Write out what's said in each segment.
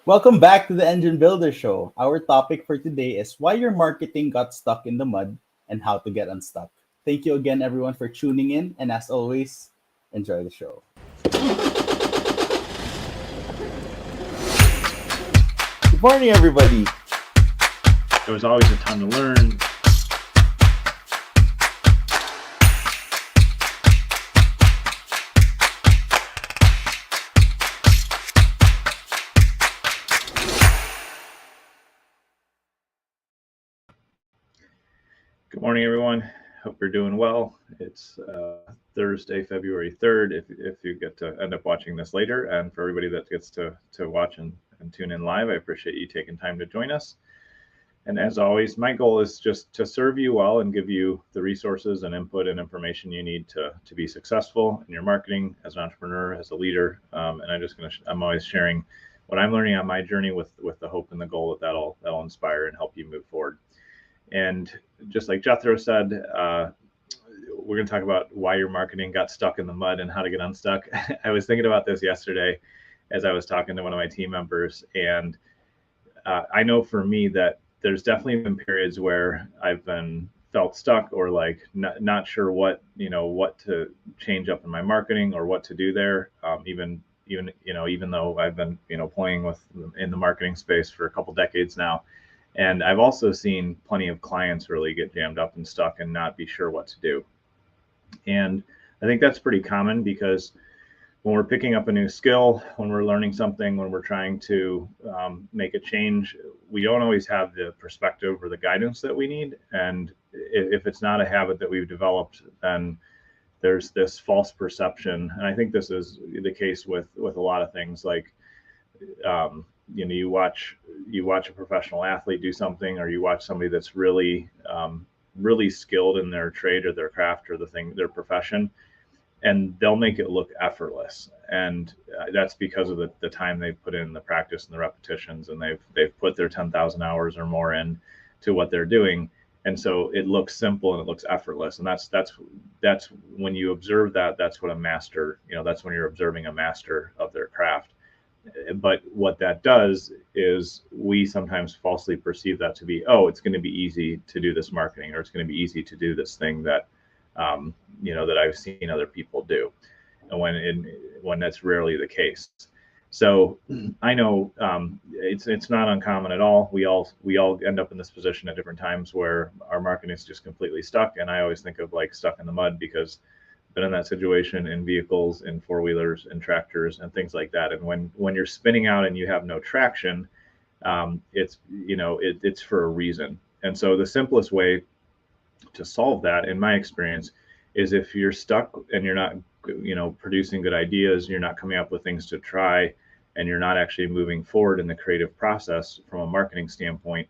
Welcome back to the Engine Builder Show. Our topic for today is why your marketing got stuck in the mud and how to get unstuck. Thank you again, everyone, for tuning in. And as always, enjoy the show. Good morning, everybody. There was always a ton to learn. Good morning, everyone. Hope you're doing well. It's Thursday, February 3rd, if you get to end up watching this later. And for everybody that gets to watch and tune in live, I appreciate you taking time to join us. And as always, my goal is just to serve you well and give you the resources and input and information you need to be successful in your marketing as an entrepreneur, as a leader. And I'm always sharing what I'm learning on my journey with the hope and the goal that'll inspire and help you move forward. And just like Jethro said, we're going to talk about why your marketing got stuck in the mud and how to get unstuck. I was thinking about this yesterday as I was talking to one of my team members, and I know for me that there's definitely been periods where I've been felt stuck or like not sure what to change up in my marketing or what to do there. Even though I've been playing in the marketing space for a couple decades now. And I've also seen plenty of clients really get jammed up and stuck and not be sure what to do. And I think that's pretty common because when we're picking up a new skill, when we're learning something, when we're trying to make a change, we don't always have the perspective or the guidance that we need. And if it's not a habit that we've developed, then there's this false perception. And I think this is the case with a lot of things like, you watch a professional athlete do something, or you watch somebody that's really skilled in their trade or their craft or their profession, and they'll make it look effortless. And that's because of the time they've put in, the practice and the repetitions, and they've put their 10,000 hours or more in to what they're doing. And so it looks simple and it looks effortless. And that's when you observe that, that's what a master, that's when you're observing a master of their craft. But what that does is we sometimes falsely perceive that to be, it's going to be easy to do this marketing, or it's going to be easy to do this thing that, that I've seen other people do, and when that's rarely the case. So I know it's not uncommon at all. We all end up in this position at different times where our marketing is just completely stuck. And I always think of like stuck in the mud because been in that situation in vehicles, in four-wheelers, and tractors, and things like that. And when you're spinning out and you have no traction, it's for a reason. And so the simplest way to solve that, in my experience, is if you're stuck and you're not, producing good ideas, you're not coming up with things to try, and you're not actually moving forward in the creative process from a marketing standpoint,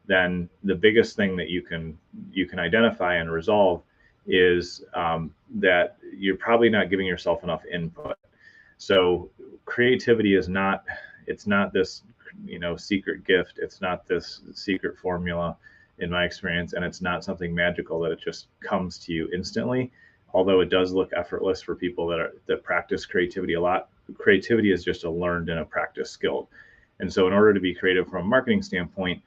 then the biggest thing that you can identify and resolve is that you're probably not giving yourself enough input. So creativity is not this secret gift. It's not this secret formula, in my experience, and it's not something magical that it just comes to you instantly. Although it does look effortless for people that practice creativity a lot. Creativity is just a learned and a practice skill. And so in order to be creative from a marketing standpoint,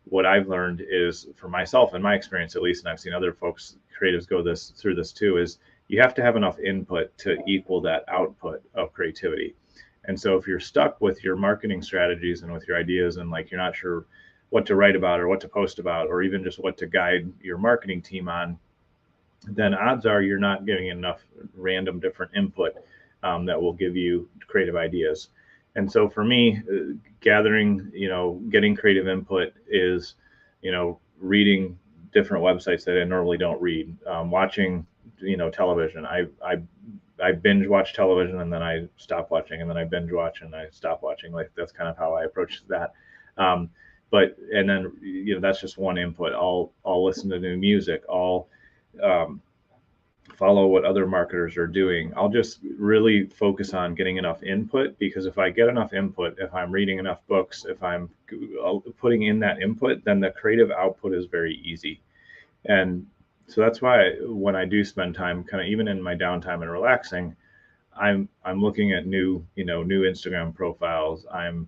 what I've learned is, for myself, in my experience at least, and I've seen other folks, creatives, go through this too, is you have to have enough input to equal that output of creativity. And so if you're stuck with your marketing strategies and with your ideas, and like you're not sure what to write about or what to post about, or even just what to guide your marketing team on, then odds are you're not getting enough random different input that will give you creative ideas. And so for me, getting creative input is, reading different websites that I normally don't read, watching, television. I binge watch television, and then I stop watching, and then I binge watch and I stop watching. Like, that's kind of how I approach that. And then, that's just one input. I'll listen to new music. I'll follow what other marketers are doing. I'll just really focus on getting enough input, because if I get enough input, if I'm reading enough books, if I'm putting in that input, then the creative output is very easy. And so that's why when I do spend time, kind of even in my downtime and relaxing, I'm looking at new Instagram profiles. I'm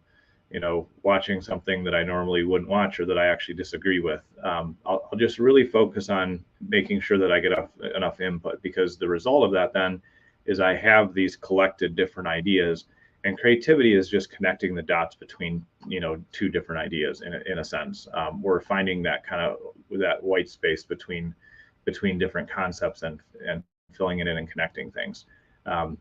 watching something that I normally wouldn't watch or that I actually disagree with. I'll just really focus on making sure that I get enough input, because the result of that then is I have these collected different ideas. And creativity is just connecting the dots between two different ideas in a sense. We're finding that kind of that white space between different concepts and filling it in and connecting things. Um,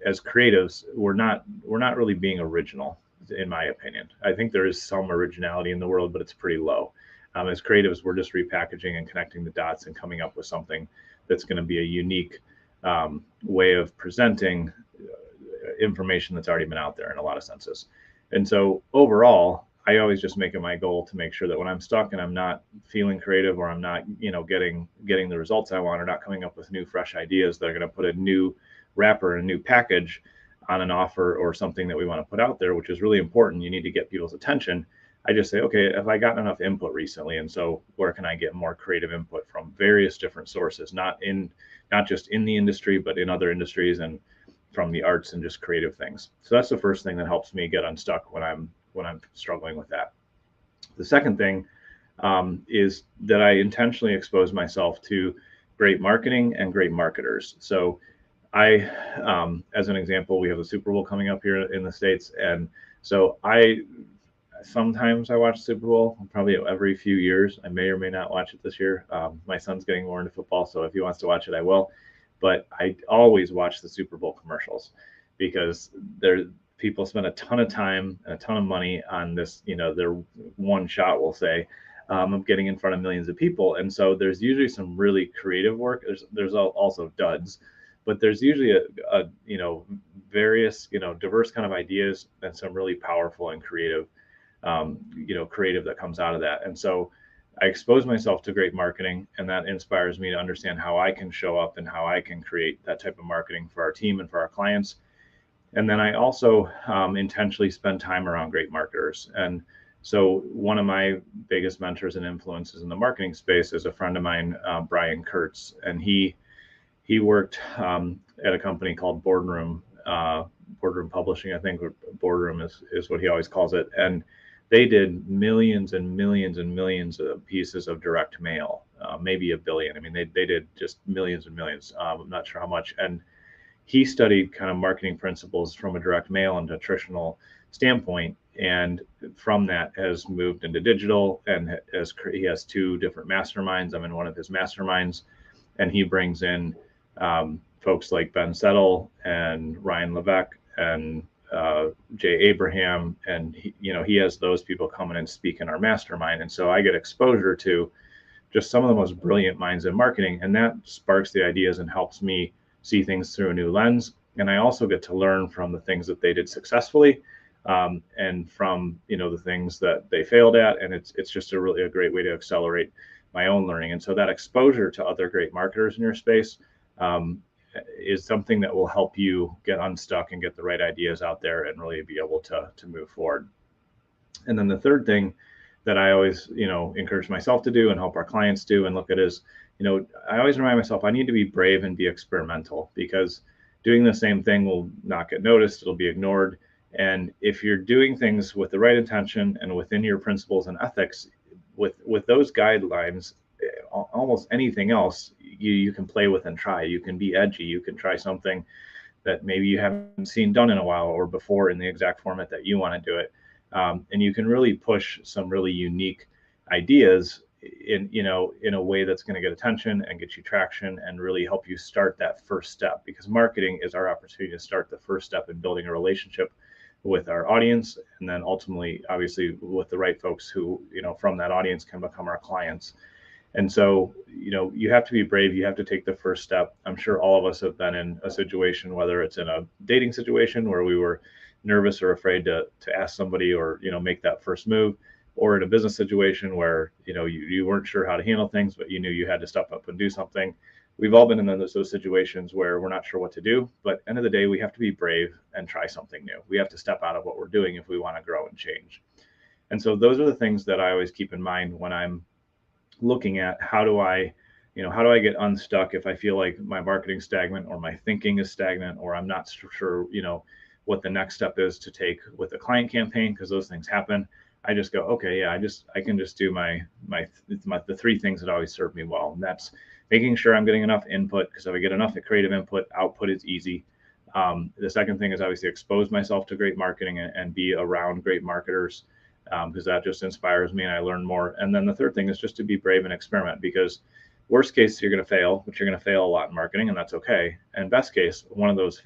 as creatives, we're not really being original, in my opinion. I think there is some originality in the world, but it's pretty low. As creatives, we're just repackaging and connecting the dots and coming up with something that's going to be a unique way of presenting information that's already been out there in a lot of senses. And so overall, I always just make it my goal to make sure that when I'm stuck and I'm not feeling creative, or I'm not, getting the results I want, or not coming up with new, fresh ideas that are going to put a new wrapper and a new package on an offer or something that we want to put out there, which is really important. You need to get people's attention. I just say, okay, have I gotten enough input recently? And so where can I get more creative input from various different sources, not just in the industry, but in other industries and from the arts and just creative things. So that's the first thing that helps me get unstuck when I'm struggling with that. The second thing is that I intentionally expose myself to great marketing and great marketers. So as an example, we have the Super Bowl coming up here in the States. And so sometimes I watch Super Bowl, probably every few years. I may or may not watch it this year. My son's getting more into football, so if he wants to watch it, I will. But I always watch the Super Bowl commercials, because people spend a ton of time and a ton of money on this, their one shot, we'll say, of getting in front of millions of people. And so there's usually some really creative work. There's also duds, but there's usually a various, diverse kind of ideas and some really powerful and creative, creative that comes out of that. And so I expose myself to great marketing, and that inspires me to understand how I can show up and how I can create that type of marketing for our team and for our clients. And then I also intentionally spend time around great marketers. And so one of my biggest mentors and influences in the marketing space is a friend of mine, Brian Kurtz, and he worked at a company called Boardroom Publishing, I think. Boardroom is what he always calls it. And they did millions and millions and millions of pieces of direct mail, maybe a billion. I mean, they did just millions and millions. I'm not sure how much. And he studied kind of marketing principles from a direct mail and nutritional standpoint. And from that has moved into digital, and he has two different masterminds. I'm in one of his masterminds, and he brings in folks like Ben Settle and Ryan Levesque and Jay Abraham, and he has those people come in and speak in our mastermind. And so I get exposure to just some of the most brilliant minds in marketing, and that sparks the ideas and helps me see things through a new lens. And I also get to learn from the things that they did successfully, and from the things that they failed at. And it's just a great way to accelerate my own learning. And so that exposure to other great marketers in your space is something that will help you get unstuck and get the right ideas out there and really be able to move forward. And then the third thing that I always, encourage myself to do and help our clients do and look at is, I always remind myself I need to be brave and be experimental, because doing the same thing will not get noticed. It'll be ignored. And if you're doing things with the right intention and within your principles and ethics, with those guidelines, almost anything else you can play with and try. You can be edgy. You can try something that maybe you haven't seen done in a while or before in the exact format that you want to do it. And you can really push some really unique ideas in a way that's going to get attention and get you traction and really help you start that first step, because marketing is our opportunity to start the first step in building a relationship with our audience, and then ultimately, obviously, with the right folks who, from that audience can become our clients. And so, you have to be brave. You have to take the first step. I'm sure all of us have been in a situation, whether it's in a dating situation where we were nervous or afraid to ask somebody or, make that first move, or in a business situation where, you weren't sure how to handle things, but you knew you had to step up and do something. We've all been in those situations where we're not sure what to do, but end of the day, we have to be brave and try something new. We have to step out of what we're doing if we want to grow and change. And so those are the things that I always keep in mind when I'm looking at how do I get unstuck if I feel like my marketing's stagnant or my thinking is stagnant or I'm not sure, what the next step is to take with a client campaign, because those things happen. I just go, okay, yeah, I can just do the three things that always serve me well, and that's making sure I'm getting enough input, because if I get enough creative input, output is easy. The second thing is obviously expose myself to great marketing and be around great marketers, because that just inspires me and I learn more. And then the third thing is just to be brave and experiment, because worst case you're going to fail, but you're going to fail a lot in marketing, and that's okay. And best case, one of those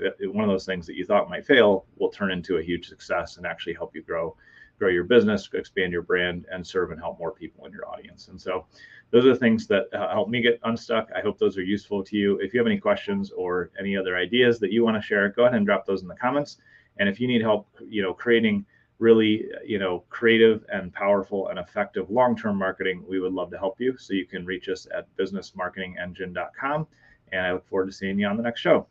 things that you thought might fail will turn into a huge success and actually help you grow your business, expand your brand, and serve and help more people in your audience. And so those are the things that help me get unstuck. I hope those are useful to you. If you have any questions or any other ideas that you want to share, go ahead and drop those in the comments. And if you need help, creating really, creative and powerful and effective long-term marketing, we would love to help you. So you can reach us at businessmarketingengine.com. And I look forward to seeing you on the next show.